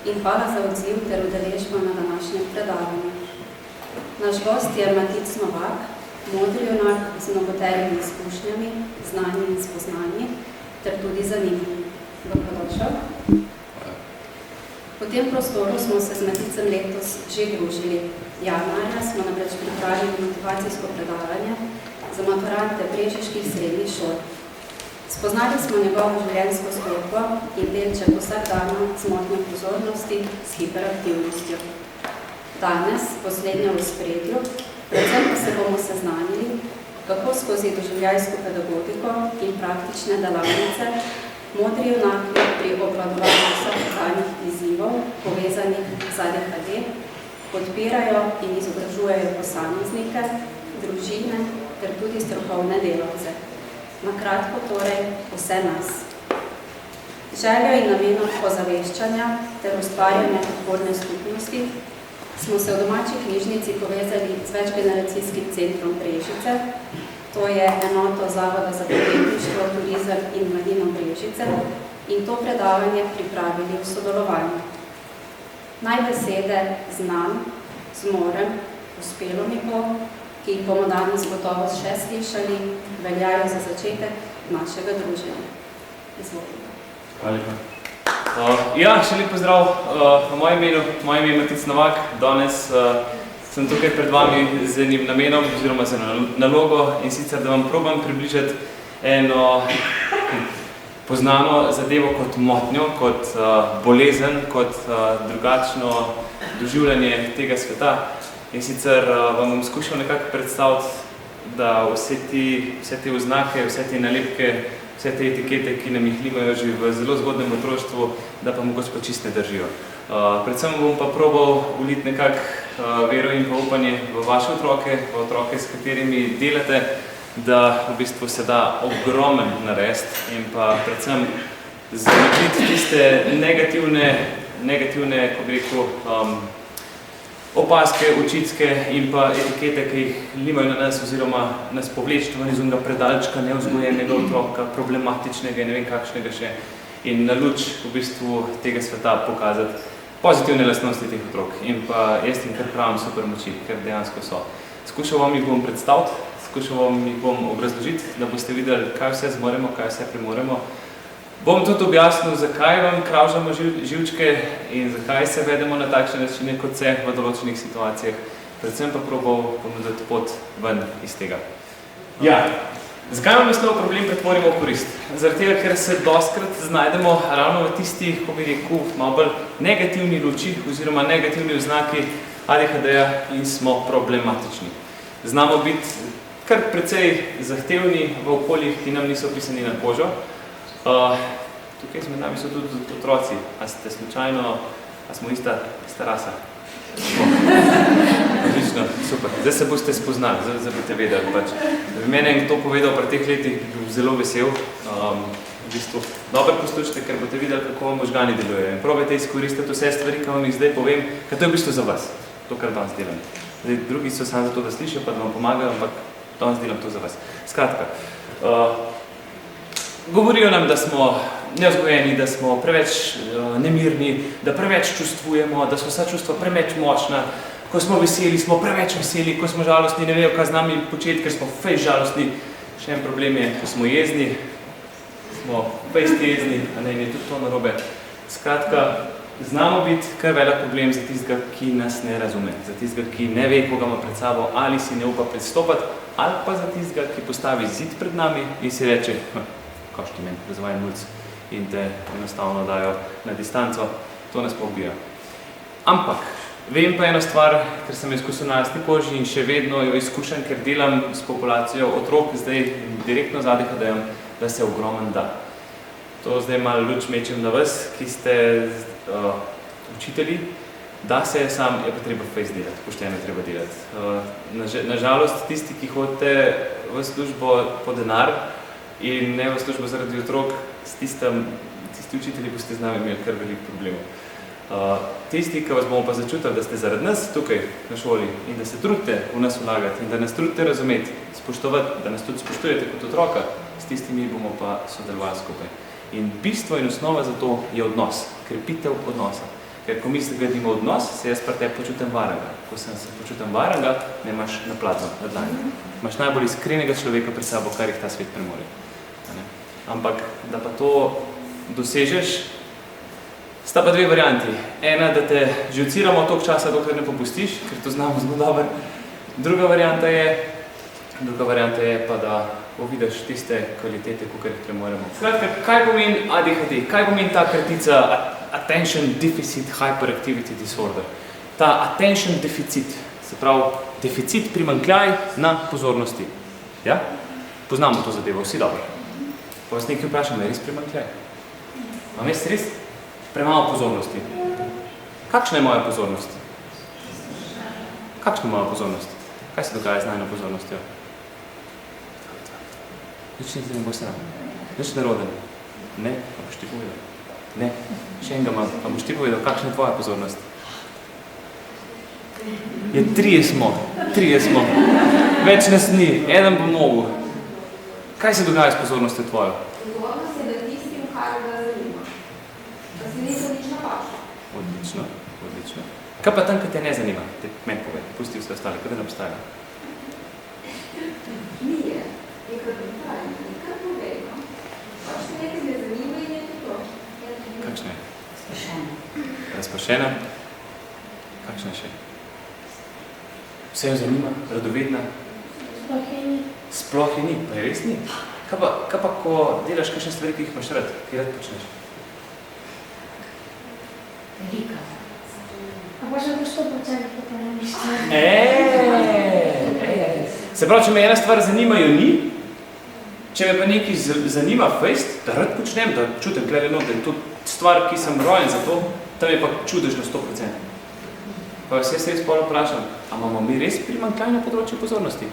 in hvala za odziv ter udeležbo na današnjem predavanju. Naš gost je Matic Novak, modri junak z mnogoterimi izkušnjami, znanji in spoznanji ter tudi zanimanji. Dobrodošel. V tem prostoru smo se z Maticem letos že družili. Januarja smo namreč pripravili motivacijsko predavanje za maturante brežiških srednjih šol. Spoznali smo njegovo življenjsko zgodbo in delček vsakdana z motnjo pozornosti s hiperaktivnostjo. Danes, poslednja v spredju, predvsem pa se bomo seznanili, kako skozi doživljajsko pedagogiko in praktične delavnice modri junaki pri obvladovanju vsakdanjih izzivov, povezanih z ADHD, podpirajo in izobražujejo posameznike, družine ter tudi strokovne delavce. Na kratko torej vse nas. Željo in namenom ozaveščanja ter ustvarjanja podporne skupnosti smo se v domači knjižnici povezali z večgeneracijskim centrom Brežice, to je enoto Zavoda za podjetništvo, turizem in mladino Brežice, in to predavanje pripravili v sodelovanju. Naj besede znam, zmorem, uspelo mi bo, ki jih bomo danes gotovo še slišali, veljajo za začetek našega druženja. Izvolite. Hvala lepa. Še lep pozdrav v mojem imenu. Moje ime je Matic Novak. Danes sem tukaj pred vami z enim namenom oziroma z eno nalogo, in sicer, da vam probam približati eno poznano zadevo kot motnjo, kot bolezen, kot drugačno doživljanje tega sveta. In sicer vam bom skušal nekako predstaviti, da vse te oznake, vse te nalepke, vse te etikete, ki nam jih limajo že v zelo zgodnem otroštvu, da pa mogoče pa čist ne držijo. Predvsem bom pa probal uliti nekako vero in pa upanje v vaše otroke, v otroke, s katerimi delate, da v bistvu se da ogromen narediti in pa predvsem zmanjšiti tiste negativne, ko bi rekel, opaske, očitke in pa etikete, ki jih limajo na nas oziroma nas povlečejo ven iz unega predalčka nevzgojenega otroka, problematičnega in ne vem kakšnega še, in na luč v bistvu tega sveta pokazati pozitivne lastnosti teh otrok in pa jaz jim kar pravim super moči, ker dejansko so. Skušal vam jih bom predstaviti, skušal vam jih bom obrazložiti, da boste videli, kaj vse zmoremo, kaj vse premoremo. Bom tudi objasnil, zakaj vam kravžamo živčke in zakaj se vedemo na takšne načine kot se v določenih situacijah. Predvsem pa probal ponuditi pot ven iz tega. Zakaj vam naslov problem pretvorimo v korist? Zaradi tega, ker se dostkrat znajdemo ravno v tistih, ko bi rekel, malo bolj negativni luči oziroma negativni oznaki ADHD-ja in smo problematični. Znamo biti kar precej zahtevni v okoljih, ki nam niso pisani na kožo. Tukaj med nami so tudi otroci. A ste slučajno, a smo ista rasa? Odlično, super. Zdaj se boste spoznali, zdaj boste vedeli. Mene je to povedal pri teh letih, bi bil zelo vesel. V bistvu dobro poslušajte, ker boste videli, kako vam možgani delujejo. In probajte izkoristiti vse stvari, ki vam jih zdaj povem, ker to je v bistvu za vas, to, kar danes delam. Zdaj, drugi so samo za to, da slišijo, pa da vam pomagajo, ampak danes delam to za vas. Skratka, govorijo nam, da smo nevzgojeni, da smo preveč nemirni, da preveč čustvujemo, da so vsa čustva preveč močna. Ko smo veseli, smo preveč veseli, ko smo žalostni, ne vejo, kaj z nami početi, ker smo fejst žalostni. Še en problem je, ko smo jezni, smo fejst jezni, a ne, in je tudi to narobe. Skratka, znamo biti kar velik problem za tistega, ki nas ne razume, za tistega, ki ne ve, koga ima pred sabo, ali si ne upa predstopati, ali pa za tistega, ki postavi zid pred nami in si reče, kaš ti meni, razvajen mulc, in te enostavno dajo na distanco, to nas pa ubija. Ampak, vem pa eno stvar, ker sem izkusil na lastni koži in še vedno jo izkušam, ker delam s populacijo otrok, zdaj direktno z ADHD-jem, da se ogromen da. To zdaj malo luč mečem na vas, ki ste učitelji, da se sam je pa treba fejst delati, pošteno je treba delati. Nažalost, tisti, ki hodite v službo po denar in ne v službo zaradi otrok, tisti učitelji boste z nami imeli kar veliko problemov. Tisti, ki vas bomo pa začutili, da ste zaradi nas tukaj na šoli in da se trudite v nas vlagati in da nas trudite razumeti, spoštovati, da nas tudi spoštujete kot otroka, s tistimi bomo pa sodelovali skupaj. In bistvo in osnova za to je odnos, krepitev odnosa. Ker ko mi se gradimo odnos, se jaz pri tebi počutim varnega. Ko se počutim varnega, me imaš na platno, na dlani. Imaš najbolj iskrenega človeka pred sabo, kar jih ta svet premore. Ampak, da pa to dosežeš, sta pa dve varianti. Ena, da te živciramo toliko časa, dokler ne popustiš, ker to znamo zelo dobro. Druga varianta je pa, da uvidiš tiste kvalitete, kakor jih premoremo. Skratka, kaj pomeni ADHD? Kaj pomeni ta kratica Attention Deficit Hyperactivity Disorder? Ta attention deficit, se pravi deficit, primanjkljaj na pozornosti. Ja? Poznamo to zadevo, vsi dobro. Pa vas nekaj vprašam, je res primanjkljaj? Imam jaz res premalo pozornosti? Kakšna je moja pozornost? Kakšna je moja pozornost? Kaj se dogaja z najno pozornostjo? Nič ne bo sram. Nič neroden. Ne, a boš ti povedal. Ne, še enega imam. A boš ti povedal, kakšna je tvoja pozornost? Je, trije smo. Več nas ni, eden bo mogel. Kaj se dogaja s pozornostjo tvojo? Pozornost je, da tistim, kar ga zanima. Da se niso nič napačno. Odlično. Kaj pa tam, kaj te ne zanima? Te meni povej, pusti vse ostale, kaj da ne obstaja? Nije. Nekaj pripravljeno, nekaj povedno. Pač se nekaj ne zanima in je to. Kakšna je? Razpršena. Razpršena? Kakšna še? Vse jo zanima? Radovedna? Sploh je ni. Pa je res ni? Kaj pa, ko delaš kakšne stvari, ki jih imaš rad? Kaj rad počneš? Velika. A možda bo 100% to pa ne mišljeno. Se pravi, če me ena stvar zanima, jo ni. Če me pa nekaj zanima fejst, da rad počnem, da čutim klede not, da je to stvar, ki sem rojen za to, tam je pa čudežno 100%. Pa vas jaz res pol vprašam, a imamo mi res primanjkljaj na področju pozornosti?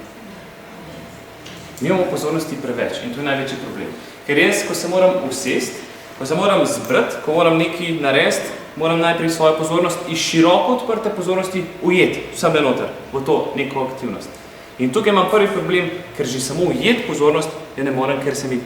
Mi imamo pozornosti preveč in to je največji problem. Ker jaz, ko se moram usest, ko se moram zbrati, ko moram nekaj narediti, moram najprej svojo pozornost iz široko odprte pozornosti ujeti, vsem noter, v to neko aktivnost. In tukaj imam prvi problem, ker že samo ujeti pozornost, ja ne morem, ker se mi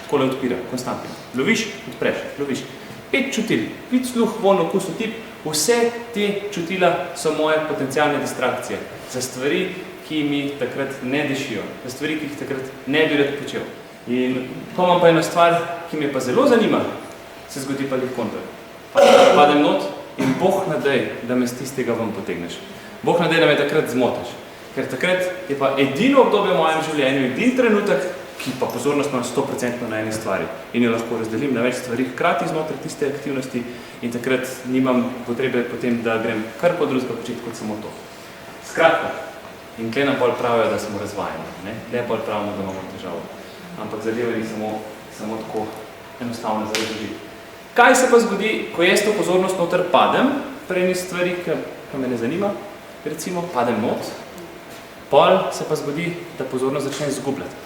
takole odpira, konstantno. Loviš, odpreš, loviš. 5 čutil, vid, sluh, von, okus, otip, vse te čutila so moje potencialne distrakcije za stvari, ki mi takrat ne dišijo, za stvari, ki jih takrat ne bi rad počel. In ko imam pa eno stvar, ki me pa zelo zanima, se zgodi pa lih kontra. Padem not in Bog nadej, da me z tistega ven potegneš. Bog nadej, da me takrat zmotiš. Ker takrat je pa edino obdobje v mojem življenju, edin trenutek, ki pa pozornost imam 100% na eni stvari in jo lahko razdelim na več stvari hkrati znotraj tiste aktivnosti in takrat nimam potrebe potem, da grem kar po drugega početi kot samo to. Skratka, in tle nam bolj pravijo, da smo razvajeni, ne bolj pravimo, da imamo težavo, ampak zadeva ni samo tako enostavno za razložiti. Kaj se pa zgodi, ko jaz to pozornost noter padem, prej ni stvari, ki me ne zanima, recimo padem not, pol se pa zgodi, da pozornost začne izgubljati.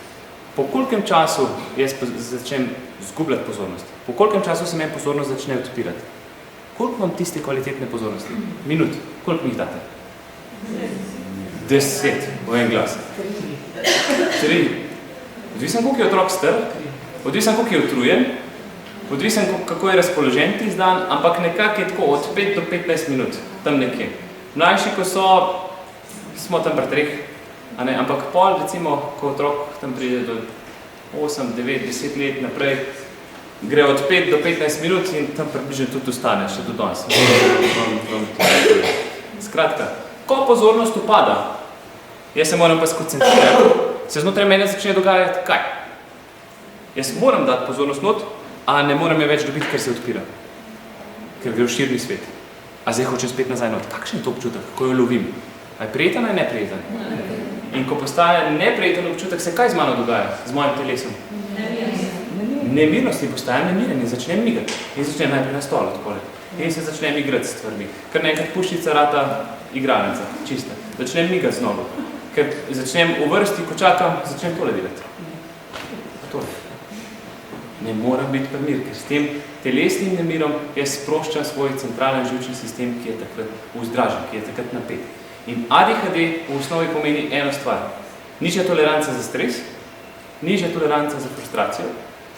Po kolikem času jaz začnem izgubljati pozornost? Po kolikem času se meni pozornost začne odpirati? Koliko imam tiste kvalitetne pozornosti? Minut. Koliko mi jih date? 10 v en glas. 3. Odvisen, koliko je otrok star, odvisen, koliko je utrujen, odvisen, kako je razpoložen tisti dan, ampak nekako je tako od 5 do 15 minut, tam nekje. Mlajši, ko smo tam pri 3, ampak pol, recimo, ko otrok tam pride do 8, 9, 10 let naprej, gre od 5 do 15 minut in tam približno tudi ostane, še do danes. Skratka, ko pozornost upada, jaz se moram pa skoncentrirati, se znotraj mene začne dogajati kaj? Jaz moram dati pozornost not, a ne moram je več dobiti, ker se odpira. Ker gre v širni svet. A zdaj hočem spet nazaj not. Kakšen je to občutek, ko jo lovim? A je prijeten ali neprijeten? In ko postaje neprijeten občutek, se kaj z mano dogaja, z mojim telesom? Nemirnost in postajam nemiren in začnem migati. In začnem najprej na stolu takole. In se začnem igrati s stvarmi. Ker nekaj puščica rata igralnica, čista. Začnem migati z nogo. Ker začnem v vrsti, ko čakam, začnem tole delati. Tole. Ne moram biti mir, ker s tem telesnim nemirom jaz sproščam svoj centralen živčni sistem, ki je takrat vzdražen, ki je takrat napet. In ADHD v osnovi pomeni eno stvar. Nižja toleranca za stres, nižja toleranca za frustracijo.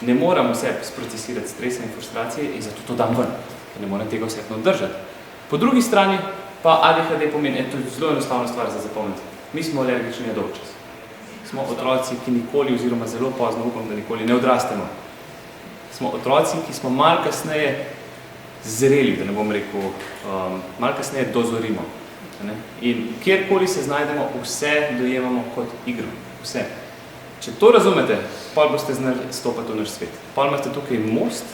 Ne moram vse sprocesirati stresa in frustracije in zato to dam ven. Ne moram tega vse držati. Po drugi strani pa ADHD pomeni, to je zelo enostavna stvar za zapomniti. Mi smo alergični na dolg čas. Smo otroci, ki nikoli, oziroma zelo pozno upam, da nikoli ne odrastemo. Smo otroci, ki smo malo kasneje zreli, da ne bom rekel, malo kasneje dozorimo. Ne? In kjerkoli se znajdemo, vse dojemamo kot igro. Vse. Če to razumete, pa boste znali stopati v naš svet. Pa imate tukaj most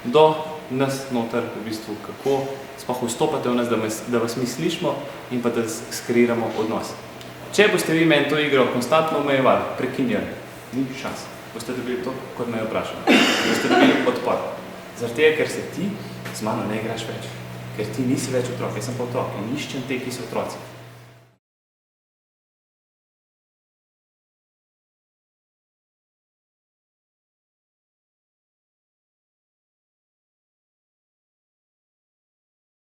do nas noter, v bistvu, kako sploh vstopate v nas, da vas mi slišimo in pa da skreiramo odnos. Če boste vi meni to igro konstantno omejevali, prekinjali, ni šans. Boste dobili to, kot me je vprašal. Boste dobili odpor. Zaradi tega, ker se ti z mano ne igraš več. Ker ti nisi več otrok, jaz sem pa otrok in iščem te, ki so otroci.